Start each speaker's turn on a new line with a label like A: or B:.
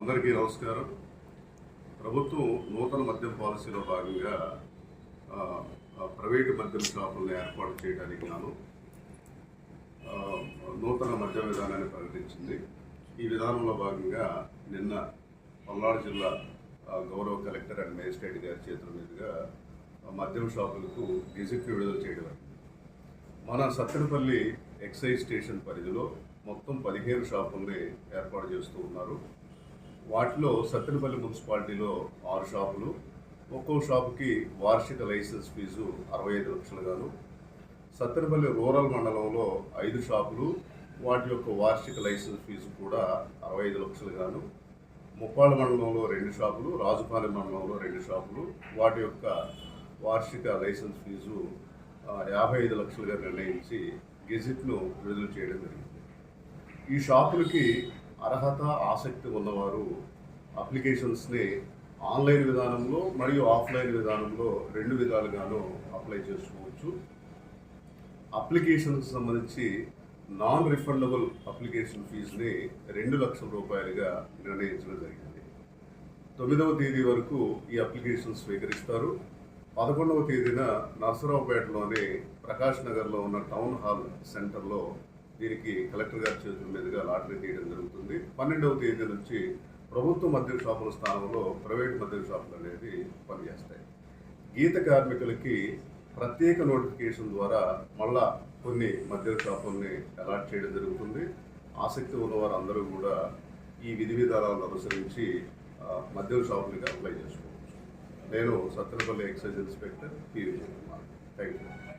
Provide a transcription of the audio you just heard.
A: అందరికీ నమస్కారం. ప్రభుత్వం నూతన మద్యం పాలసీలో భాగంగా ప్రైవేటు మద్యం షాపులను ఏర్పాటు చేయడానికి గాను నూతన మద్య విధానాన్ని ప్రకటించింది. ఈ విధానంలో భాగంగా నిన్న పల్నాడు జిల్లా గౌరవ కలెక్టర్ అండ్ మేజిస్ట్రేట్ గారి చేతుల మీదుగా మద్యం షాపులకు గెజిట్ విడుదల చేయడం. మన సత్తెనపల్లి ఎక్సైజ్ స్టేషన్ పరిధిలో మొత్తం 15 షాపుల్ని ఏర్పాటు చేస్తూ ఉన్నారు. వాటిలో సత్తెనపల్లి మున్సిపాలిటీలో 6 షాపులు, ఒక్కో షాపుకి వార్షిక లైసెన్స్ ఫీజు 65 లక్షలు గాను, సత్తెనపల్లి రూరల్ మండలంలో 5 షాపులు, వాటి యొక్క వార్షిక లైసెన్స్ ఫీజు కూడా 65 లక్షలు గాను, ముప్పాళ్ళ మండలంలో 2 షాపులు, రాజుపాలెం మండలంలో 2 షాపులు, వాటి యొక్క వార్షిక లైసెన్స్ ఫీజు 55 లక్షలుగా నిర్ణయించి గెజిట్ను విడుదల చేయడం జరిగింది. ఈ షాపులకి అర్హత ఆసక్తి ఉన్నవారు అప్లికేషన్స్ని ఆన్లైన్ విధానంలో మరియు ఆఫ్లైన్ విధానంలో 2 విధాలుగాను అప్లై చేసుకోవచ్చు. అప్లికేషన్కి సంబంధించి నాన్ రిఫండబుల్ అప్లికేషన్ ఫీజుని 2 లక్షల రూపాయలుగా నిర్ణయించడం జరిగింది. 9వ తేదీ వరకు ఈ అప్లికేషన్ స్వీకరిస్తారు. 11వ తేదీన నర్సరావుపేటలోని ప్రకాష్ నగర్లో ఉన్న టౌన్ హాల్ సెంటర్లో దీనికి కలెక్టర్ గారి చేతుల మీదుగా లాటరీ తీయడం జరుగుతుంది. 12వ తేదీ నుంచి ప్రభుత్వ మద్యం షాపుల స్థానంలో ప్రైవేట్ మద్యం షాపులు అనేది పనిచేస్తాయి. గీత కార్మికులకి ప్రత్యేక నోటిఫికేషన్ ద్వారా మళ్ళా కొన్ని మద్యం షాపుల్ని అలాట్ చేయడం జరుగుతుంది. ఆసక్తి ఉన్నవారు అందరూ కూడా ఈ విధి విధానాలను అనుసరించి మద్యం షాపులకి అప్లై చేసుకోవచ్చు. నేను Sattenapalli excise inspector P. Vijay Kumar. Thank you.